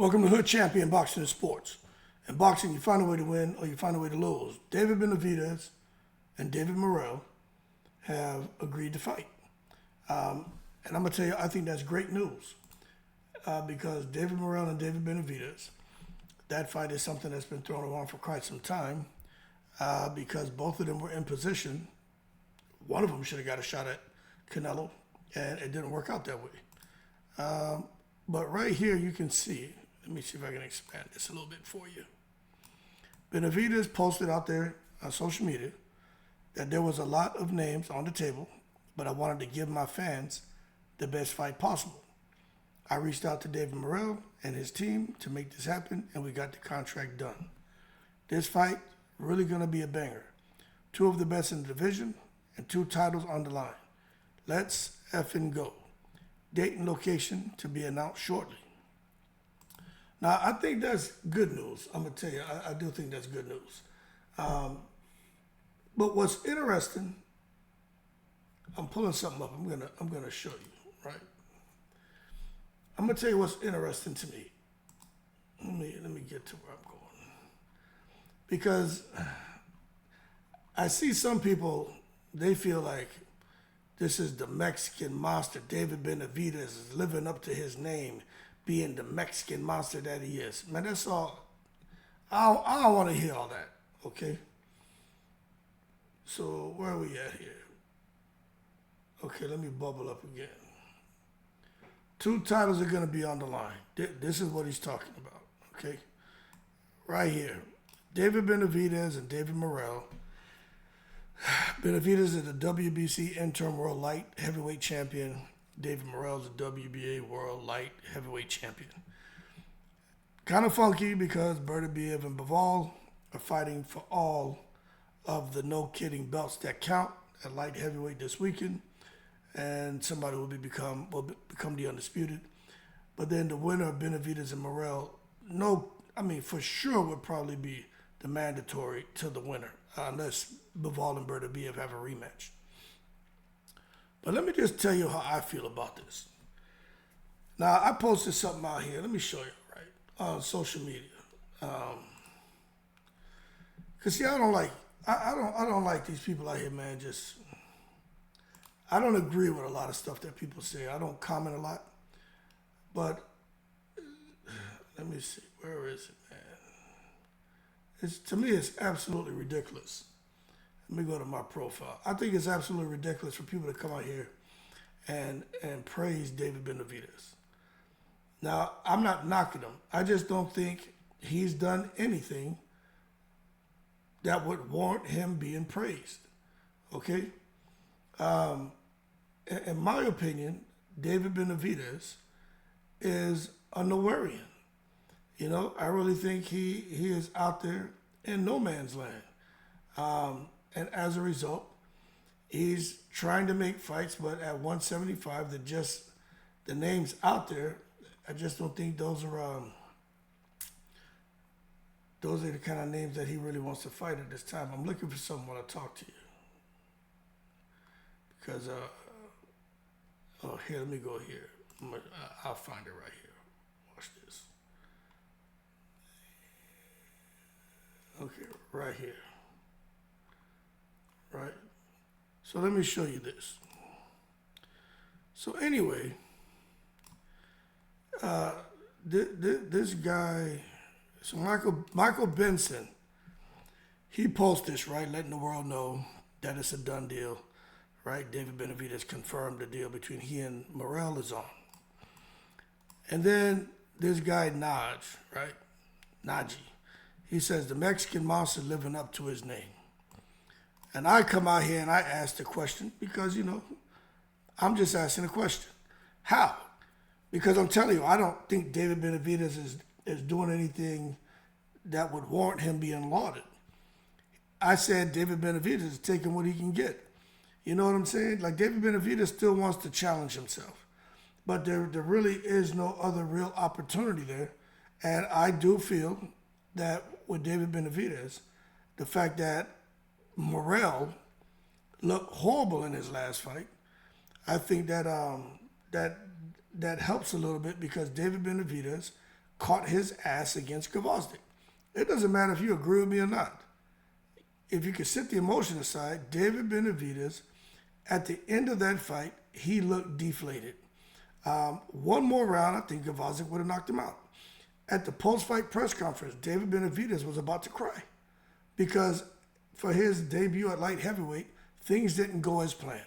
Welcome to Hood Champion Boxing and Sports. In boxing, you find a way to win or you find a way to lose. David Benavidez and David Morrell have agreed to fight. And I'm going to tell you, I think that's great news because David Morrell and David Benavidez, that fight is something that's been thrown around for quite some time because both of them were in position. One of them should have got a shot at Canelo, and it didn't work out that way. But right here, you can see, let me see if I can expand this a little bit for you. Benavidez posted out there on social media that there was a lot of names on the table, but I wanted to give my fans the best fight possible. I reached out to David Morrell and his team to make this happen, and we got the contract done. This fight really going to be a banger. Two of the best in the division and two titles on the line. Let's effing go. Date and location to be announced shortly. Now, I think that's good news. I'm going to tell you, I do think that's good news. But what's interesting, I'm pulling something up. I'm gonna show you, right? I'm gonna tell you what's interesting to me. Let me get to where I'm going. Because I see some people, they feel like this is the Mexican monster. David Benavidez is living up to his name, being the Mexican monster that he is. Man, that's all. I don't want to hear all that, okay? So where are we at here? Okay, let me bubble up again. Two titles are going to be on the line. This is what he's talking about, okay? Right here. David Benavidez and David Morrell. Benavidez is the WBC interim world light heavyweight champion. David Morrell is the WBA world light heavyweight champion. Kind of funky because Benavidez and Bivol are fighting for all of the no-kidding belts that count at light heavyweight this weekend, and somebody will become the undisputed. But then the winner of Benavidez and Morrell, for sure would probably be the mandatory to the winner, unless Bivol and Benavidez have a rematch. But let me just tell you how I feel about this. Now, I posted something out here. Let me show you, right, on social media. Cause see, I don't like these people out here, man. I don't agree with a lot of stuff that people say. I don't comment a lot, but let me see. Where is it, man? To me, it's absolutely ridiculous. Let me go to my profile. I think it's absolutely ridiculous for people to come out here and praise David Benavidez. Now, I'm not knocking him. I just don't think he's done anything that would warrant him being praised. Okay? In my opinion, David Benavidez is a Nowarian. You know, I really think he is out there in no man's land. And as a result, he's trying to make fights, but at 175, the names out there, I just don't think those are the kind of names that he really wants to fight at this time. I'm looking for someone when I talk to you. Because, here, let me go here. I'll find it right here. Watch this. Okay, right here. Right? So let me show you this. So anyway, this guy, so Michael Benson, he posted this, right, letting the world know that it's a done deal, right? David Benavidez confirmed the deal between he and Morrell is on. And then this guy Naj, right, Najee, he says the Mexican monster living up to his name. And I come out here and I ask the question because, I'm just asking a question. How? Because I'm telling you, I don't think David Benavidez is doing anything that would warrant him being lauded. I said David Benavidez is taking what he can get. You know what I'm saying? Like, David Benavidez still wants to challenge himself. But there really is no other real opportunity there. And I do feel that with David Benavidez, the fact that Morrell looked horrible in his last fight, I think that that helps a little bit because David Benavidez caught his ass against Gvozdyk. It doesn't matter if you agree with me or not. If you could set the emotion aside, David Benavidez, at the end of that fight, he looked deflated. One more round, I think Gvozdyk would have knocked him out. At the post-fight press conference, David Benavidez was about to cry because for his debut at light heavyweight, things didn't go as planned.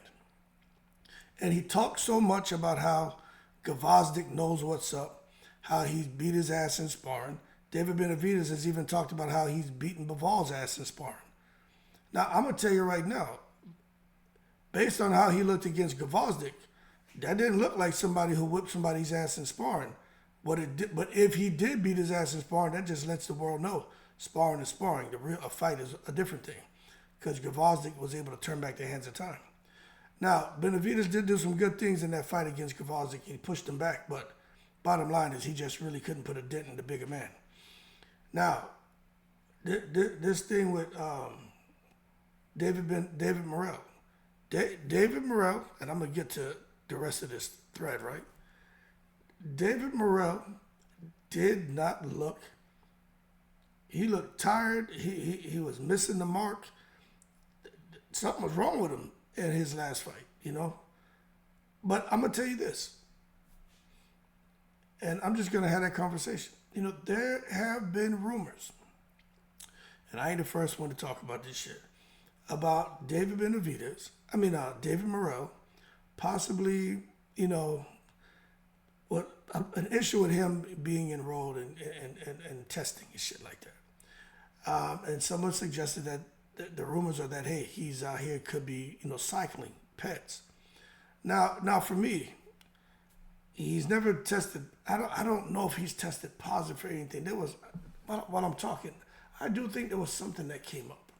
And he talked so much about how Gvozdyk knows what's up, how he's beat his ass in sparring. David Benavidez has even talked about how he's beaten Bival's ass in sparring. Now, I'm going to tell you right now, based on how he looked against Gvozdyk, that didn't look like somebody who whipped somebody's ass in sparring. But if he did beat his ass in sparring, that just lets the world know sparring is sparring. A fight is a different thing, because Gvozdyk was able to turn back the hands of time. Now, Benavidez did do some good things in that fight against Gvozdyk. He pushed him back, but bottom line is he just really couldn't put a dent in the bigger man. Now, this thing with David Morrell. David Morrell, and I'm going to get to the rest of this thread, right? David Morrell did not look, he looked tired. He was missing the mark. Something was wrong with him in his last fight, you know? But I'm going to tell you this, and I'm just going to have that conversation. You know, there have been rumors, and I ain't the first one to talk about this shit, about David Morrell, possibly, you know, an issue with him being enrolled in testing and shit like that. And someone suggested that the rumors are that, hey, he's out here, could be, you know, cycling Peds. Now for me, he's never tested. I don't know if he's tested positive for anything. There was, while I'm talking, I do think there was something that came up.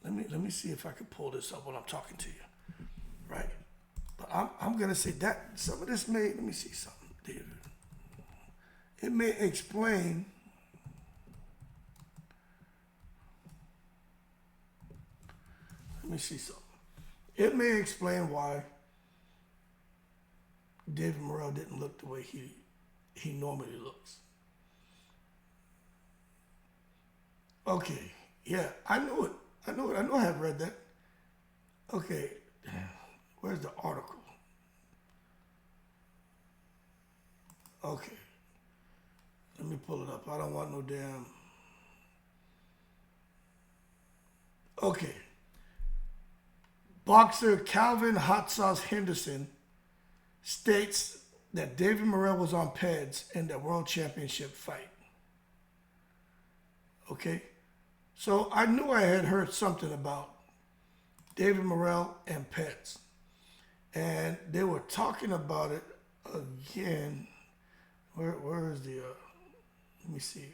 Let me see if I can pull this up while I'm talking to you, right? But I'm gonna say that some of this may. Let me see something, David. It may explain. Let me see something. It may explain why David Morrell didn't look the way he normally looks. Okay, yeah, I knew it. I know I had read that. Okay, where's the article? Okay, let me pull it up. I don't want no damn. Okay. Boxer Calvin Hot Sauce Henderson states that David Morrell was on Peds in the World Championship fight. Okay? So I knew I had heard something about David Morrell and Peds. And they were talking about it again. Where is the, let me see.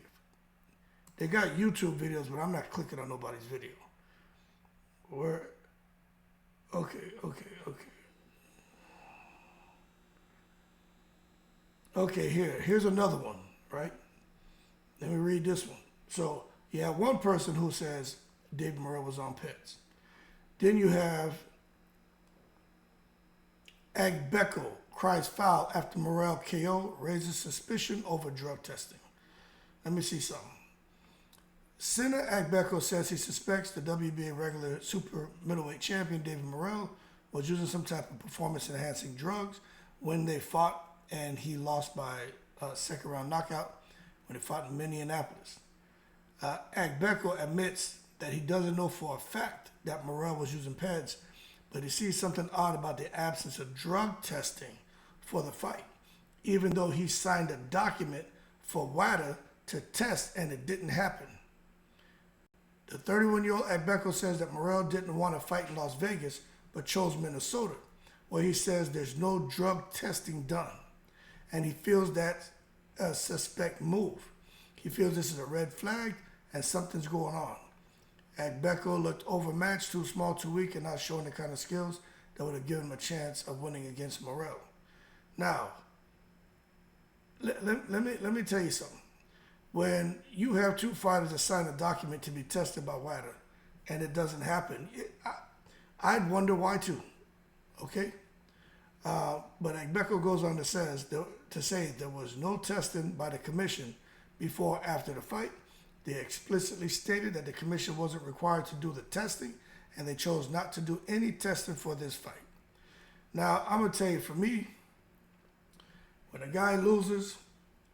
They got YouTube videos, but I'm not clicking on nobody's video. Okay. Okay, here's another one, right? Let me read this one. So you have one person who says David Morrell was on Peds. Then you have Agbeko cries foul after Morrell KO, raises suspicion over drug testing. Let me see something. Senator Agbeko says he suspects the WBA regular super middleweight champion David Morrell was using some type of performance-enhancing drugs when they fought, and he lost by a second-round knockout when he fought in Minneapolis. Agbeko admits that he doesn't know for a fact that Morrell was using Peds, but he sees something odd about the absence of drug testing for the fight, even though he signed a document for WADA to test and it didn't happen. The 31-year-old Agbeko says that Morrell didn't want to fight in Las Vegas, but chose Minnesota, where he says there's no drug testing done, and he feels that's a suspect move. He feels this is a red flag and something's going on. Agbeko looked overmatched, too small, too weak, and not showing the kind of skills that would have given him a chance of winning against Morrell. Now, let me tell you something. When you have two fighters that sign a document to be tested by WADA and it doesn't happen, I'd wonder why too. Okay? But Agbeko goes on to say there was no testing by the commission before or after the fight. They explicitly stated that the commission wasn't required to do the testing, and they chose not to do any testing for this fight. Now, I'm going to tell you, for me, when a guy loses,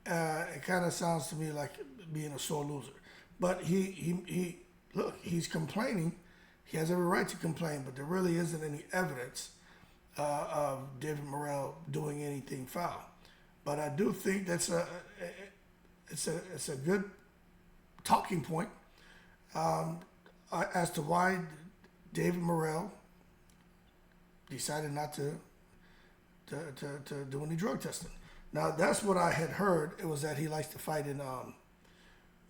it kind of sounds to me like being a sore loser. But he's complaining. He has every right to complain, but there really isn't any evidence of David Morrell doing anything foul. But I do think it's a good talking point as to why David Morrell decided not to do any drug testing. Now, that's what I had heard. It was that he likes to fight in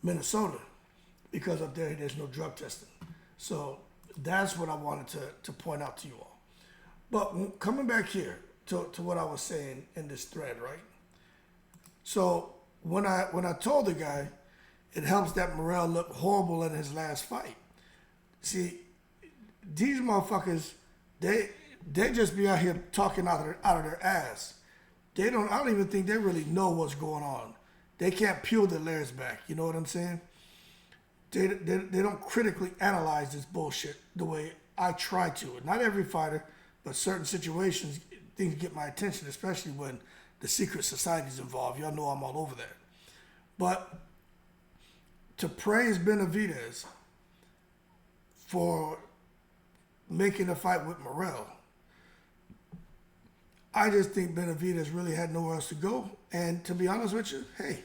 Minnesota because up there's no drug testing. So that's what I wanted to point out to you all. But coming back here to what I was saying in this thread, right? So when I told the guy, it helps that Morrell looked horrible in his last fight. See, these motherfuckers, they just be out here talking out of their ass. I don't even think they really know what's going on. They can't peel their layers back. You know what I'm saying? They don't critically analyze this bullshit the way I try to. Not every fighter, but certain situations, things get my attention, especially when the secret society's involved. Y'all know I'm all over that. But to praise Benavidez for making a fight with Morell, I just think Benavidez really had nowhere else to go. And to be honest with you, hey,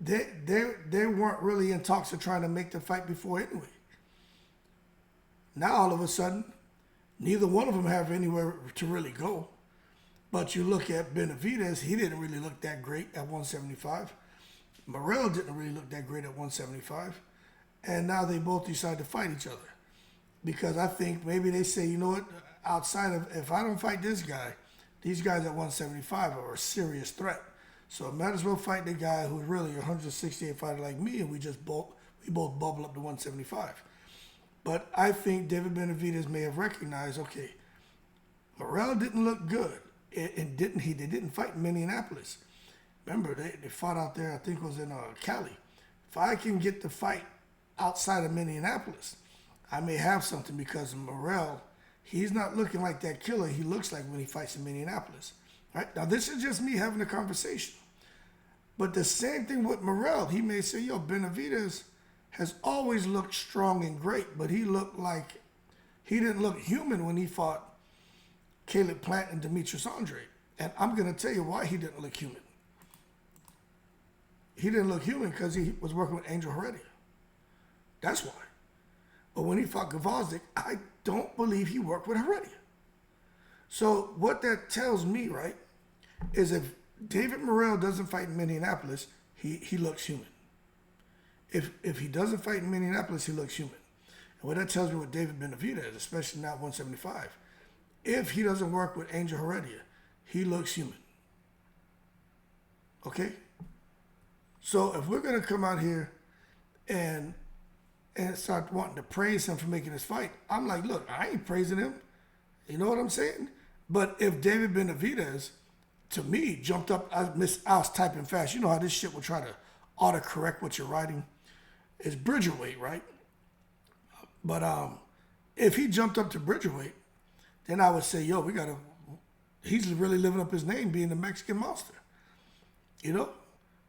they weren't really in talks of trying to make the fight before anyway. Now all of a sudden, neither one of them have anywhere to really go. But you look at Benavidez, he didn't really look that great at 175. Morell didn't really look that great at 175. And now they both decide to fight each other. Because I think maybe they say, you know what, outside of, if I don't fight this guy, these guys at 175 are a serious threat. So I might as well fight the guy who's really a 168 fighter like me, and we both bubble up to 175. But I think David Benavidez may have recognized, okay, Morell didn't look good. They didn't fight in Minneapolis. Remember, they fought out there, I think it was in Cali. If I can get the fight outside of Minneapolis, I may have something, because Morell, he's not looking like that killer he looks like when he fights in Minneapolis. Right? Now, this is just me having a conversation. But the same thing with Morell. He may say, yo, Benavidez has always looked strong and great, but he didn't look human when he fought Caleb Plant and Demetrius Andre. And I'm going to tell you why he didn't look human. He didn't look human because he was working with Angel Heredia. That's why. But when he fought Gvozdyk, I don't believe he worked with Heredia. So what that tells me, right, is if David Morrell doesn't fight in Minneapolis, he looks human. If he doesn't fight in Minneapolis, he looks human. And what that tells me with David Benavidez, especially now at 175, if he doesn't work with Angel Heredia, he looks human. Okay? So if we're going to come out here and start wanting to praise him for making this fight, I'm like, look, I ain't praising him. You know what I'm saying? But if David Benavidez, to me, jumped up, I was typing fast. You know how this shit will try to autocorrect what you're writing? It's Bridgerweight, right? But if he jumped up to Bridgerweight, then I would say, yo, he's really living up his name being the Mexican monster. You know?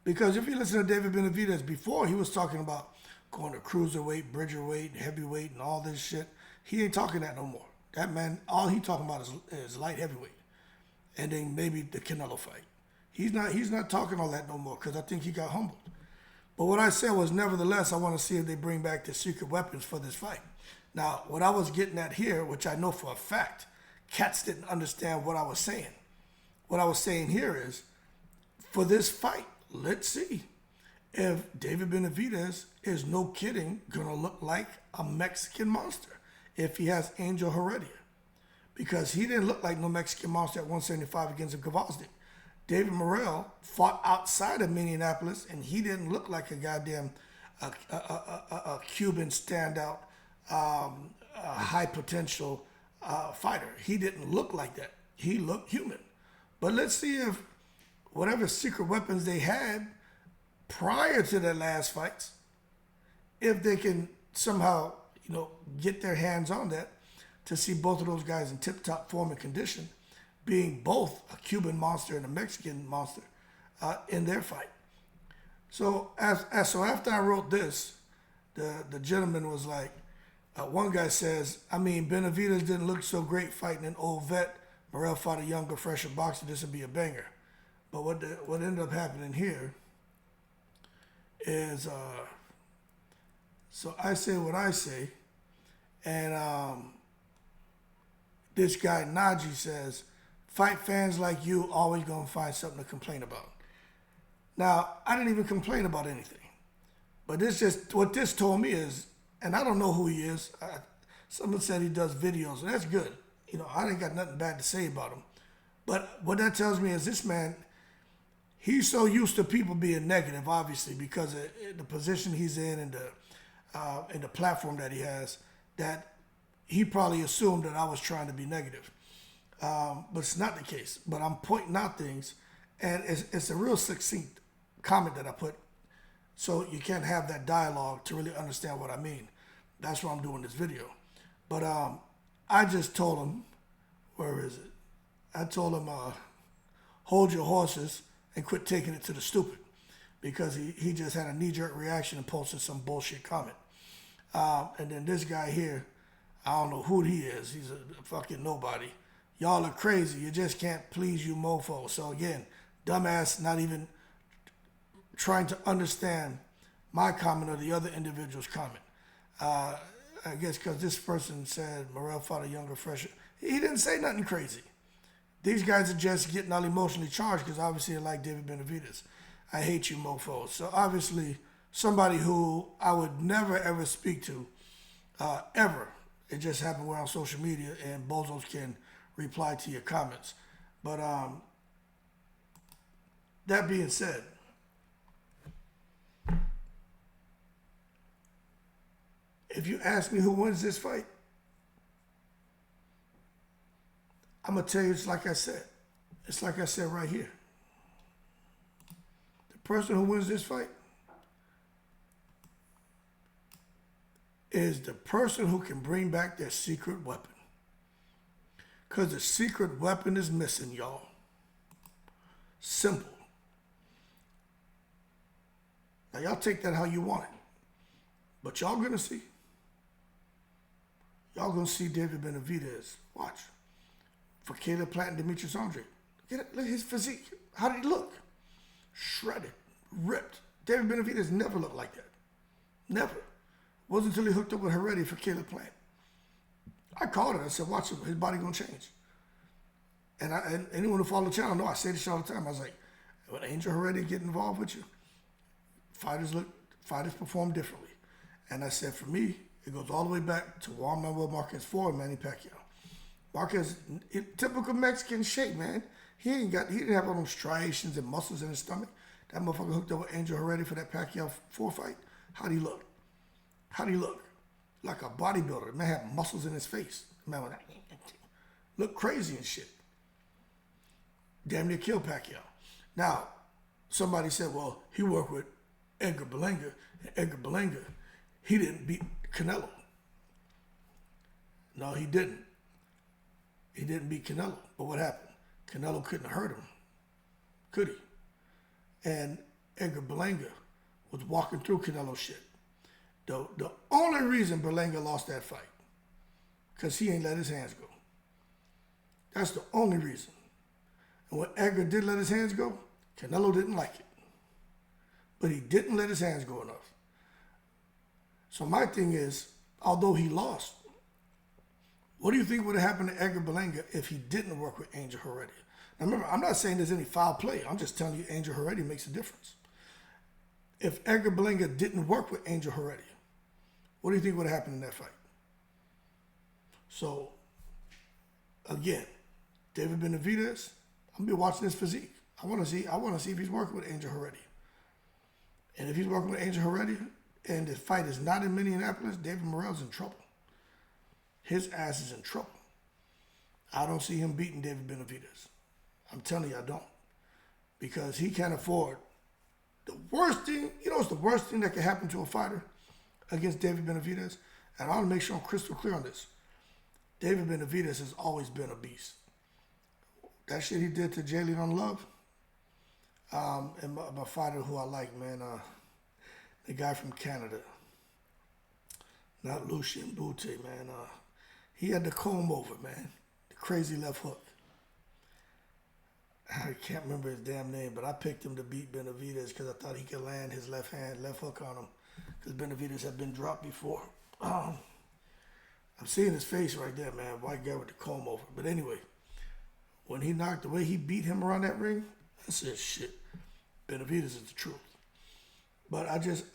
Because if you listen to David Benavidez before, he was talking about going to cruiserweight, Bridgerweight, heavyweight, and all this shit. He ain't talking that no more. That man, all he talking about is light heavyweight, and then maybe the Canelo fight. He's not talking all that no more, because I think he got humbled. But what I said was, nevertheless, I want to see if they bring back the secret weapons for this fight. Now, what I was getting at here, which I know for a fact, cats didn't understand what I was saying. What I was saying here is, for this fight, let's see if David Benavidez is, no kidding, going to look like a Mexican monster if he has Angel Heredia. Because he didn't look like no Mexican monster at 175 against Gvozdyk. David Morrell fought outside of Minneapolis, and he didn't look like a goddamn a Cuban standout, high potential fighter. He didn't look like that. He looked human. But let's see if whatever secret weapons they had prior to their last fights, if they can somehow, get their hands on that to see both of those guys in tip-top form and condition, being both a Cuban monster and a Mexican monster in their fight. So so after I wrote this, the gentleman was like, one guy says, Benavidez didn't look so great fighting an old vet. Morell fought a younger, fresher boxer. This would be a banger. But what ended up happening here is, so I say what I say, and this guy Najee says, fight fans like you always gonna find something to complain about. Now, I didn't even complain about anything. But what this told me is, and I don't know who he is. Someone said he does videos, and that's good. I ain't got nothing bad to say about him. But what that tells me is this man, he's so used to people being negative, obviously, because of the position he's in and the platform that he has, that he probably assumed that I was trying to be negative. But it's not the case. But I'm pointing out things, and it's a real succinct comment that I put, so you can't have that dialogue to really understand what I mean. That's why I'm doing this video. But I just told him, where is it? I told him, hold your horses and quit taking it to the stupid, because he just had a knee-jerk reaction and posted some bullshit comment. And then this guy here, I don't know who he is. He's a fucking nobody. Y'all are crazy. You just can't please you mofos. So again, dumbass, not even trying to understand my comment or the other individual's comment. I guess because this person said Morell fought a younger, fresher. He didn't say nothing crazy. These guys are just getting all emotionally charged because obviously they like David Benavidez. I hate you mofos. So obviously somebody who I would never ever speak to, ever. It just happened we're on social media and bozos can reply to your comments. But that being said, if you ask me who wins this fight, I'm going to tell you it's like I said. It's like I said right here. The person who wins this fight is the person who can bring back their secret weapon. Because the secret weapon is missing, y'all. Simple. Now, y'all take that how you want it. But y'all going to see. Y'all going to see David Benavidez. Watch. For Caleb Plant and Demetrius Andre. Look at his physique. How did he look? Shredded. Ripped. David Benavidez never looked like that. Never. Wasn't until he hooked up with Heredia for Caleb Plant. I called it. I said, watch him. His body going to change. And anyone who follows the channel know I say this all the time. I was like, when Angel Heredia get involved with you, fighters perform differently. And I said, for me, it goes all the way back to Juan Manuel Marquez IV and Manny Pacquiao. Marquez, typical Mexican shape, man. He didn't have all those striations and muscles in his stomach. That motherfucker hooked up with Angel Heredia for that Pacquiao 4 fight. How'd he look? Like a bodybuilder. Man had muscles in his face. Man looked crazy and shit. Damn near killed Pacquiao. Now, somebody said, well, he worked with Edgar Berlanga. And Edgar Berlanga, he didn't beat Canelo. No, he didn't. He didn't beat Canelo. But what happened? Canelo couldn't have hurt him. Could he? And Edgar Berlanga was walking through Canelo shit. The only reason Berlanga lost that fight, because he ain't let his hands go. That's the only reason. And when Edgar did let his hands go, Canelo didn't like it. But he didn't let his hands go enough. So my thing is, although he lost, what do you think would have happened to Edgar Berlanga if he didn't work with Angel Heredia? Now remember, I'm not saying there's any foul play. I'm just telling you Angel Heredia makes a difference. If Edgar Berlanga didn't work with Angel Heredia, what do you think would have happened in that fight? So, again, David Benavidez, I'm gonna be watching his physique. I want to see if he's working with Angel Heredia. And if he's working with Angel Heredia and the fight is not in Minneapolis, David Morrell's in trouble. His ass is in trouble. I don't see him beating David Benavidez. I'm telling you, I don't. Because he can't afford the worst thing, it's the worst thing that can happen to a fighter against David Benavidez. And I want to make sure I'm crystal clear on this. David Benavidez has always been a beast. That shit he did to Jalen Love, and my fighter who I like, man, the guy from Canada, not Lucien Bute, man. He had the comb over, man. The crazy left hook. I can't remember his damn name, but I picked him to beat Benavidez because I thought he could land his left hook on him because Benavidez had been dropped before. I'm seeing his face right there, man. White guy with the comb over. But anyway, when he knocked, the way he beat him around that ring, I said, shit, Benavidez is the truth. But I just,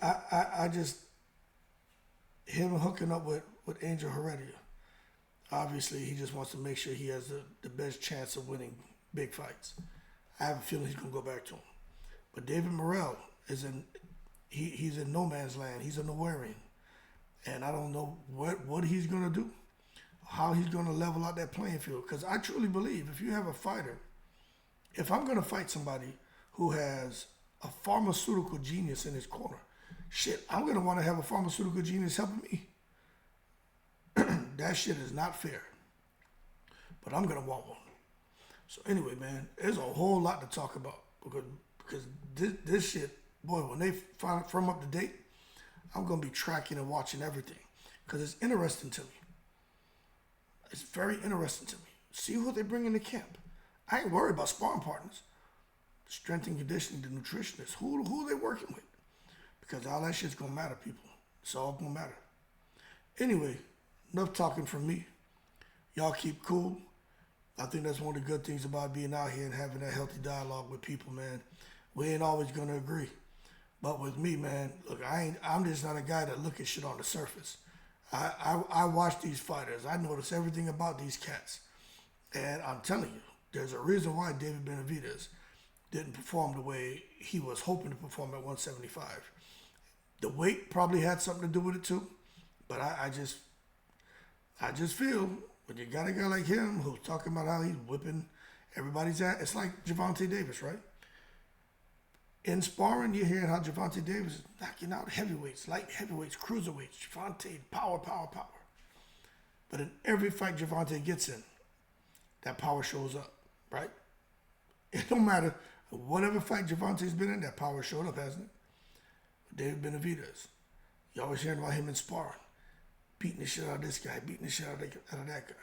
him hooking up with Angel Heredia, obviously he just wants to make sure he has the best chance of winning big fights. I have a feeling he's going to go back to him. But David Morrell he's in no man's land. He's a nowherean. And I don't know what he's going to do, how he's going to level out that playing field. Because I truly believe if you have a fighter, if I'm going to fight somebody who has a pharmaceutical genius in his corner, shit, I'm going to want to have a pharmaceutical genius helping me. That shit is not fair. But I'm going to want one. So anyway, man, there's a whole lot to talk about because this shit, boy, when they firm up the date, I'm going to be tracking and watching everything because it's interesting to me. It's very interesting to me. See who they bring into camp. I ain't worried about sparring partners, strength and conditioning, the nutritionists, who they working with, because all that shit's going to matter, people. It's all going to matter. Anyway, enough talking from me. Y'all keep cool. I think that's one of the good things about being out here and having that healthy dialogue with people, man. We ain't always going to agree. But with me, man, look, I'm just not a guy that look at shit on the surface. I watch these fighters. I notice everything about these cats. And I'm telling you, there's a reason why David Benavidez didn't perform the way he was hoping to perform at 175. The weight probably had something to do with it too. But I just feel when you got a guy like him who's talking about how he's whipping everybody's ass, it's like Gervonta Davis, right? In sparring, you're hearing how Gervonta Davis is knocking out heavyweights, light heavyweights, cruiserweights, Gervonta, power. But in every fight Gervonta gets in, that power shows up, right? It don't matter. Whatever fight Gervonta's been in, that power showed up, hasn't it? David Benavidez, you always hearing about him in sparring. Beating the shit out of this guy, beating the shit out of that guy.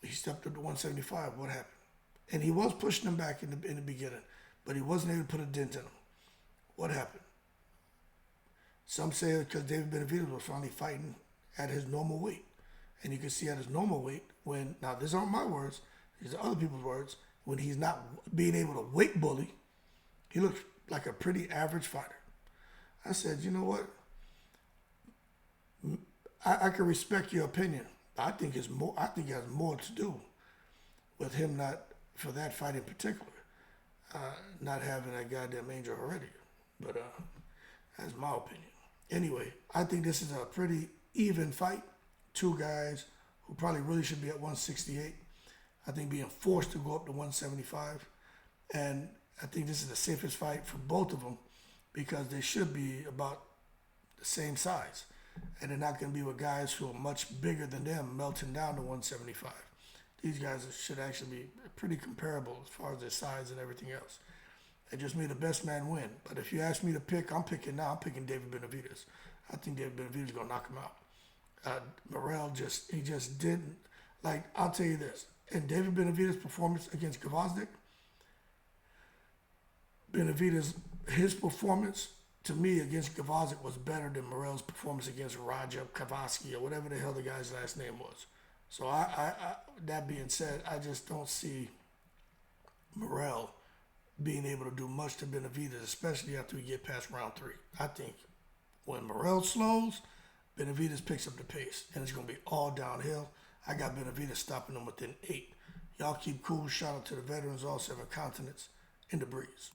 He stepped up to 175. What happened? And he was pushing him back in the beginning, but he wasn't able to put a dent in him. What happened? Some say because David Benavidez was finally fighting at his normal weight. And you can see at his normal weight when, now these aren't my words, these are other people's words, when he's not being able to weight bully, he looks like a pretty average fighter. I said, you know what? I can respect your opinion. I think it has more to do with him not, for that fight in particular, not having that goddamn Angel Heredia. But that's my opinion. Anyway, I think this is a pretty even fight. Two guys who probably really should be at 168. I think being forced to go up to 175. And I think this is the safest fight for both of them because they should be about the same size. And they're not going to be with guys who are much bigger than them melting down to 175. These guys should actually be pretty comparable as far as their size and everything else. It just made the best man win. But if you ask me to pick, I'm picking David Benavidez. I think David Benavidez is going to knock him out. Morell just didn't. Like, I'll tell you this. In David Benavidez' performance against Gvozdyk, his performance to me against Gvozdyk was better than Morell's performance against Raja Kavasky or whatever the hell the guy's last name was. So I that being said, I just don't see Morell being able to do much to Benavidez, especially after we get past round 3. I think when Morell slows, Benavidez picks up the pace, and it's going to be all downhill. I got Benavidez stopping him within 8. Y'all keep cool. Shout out to the veterans, all 7 continents, in the breeze.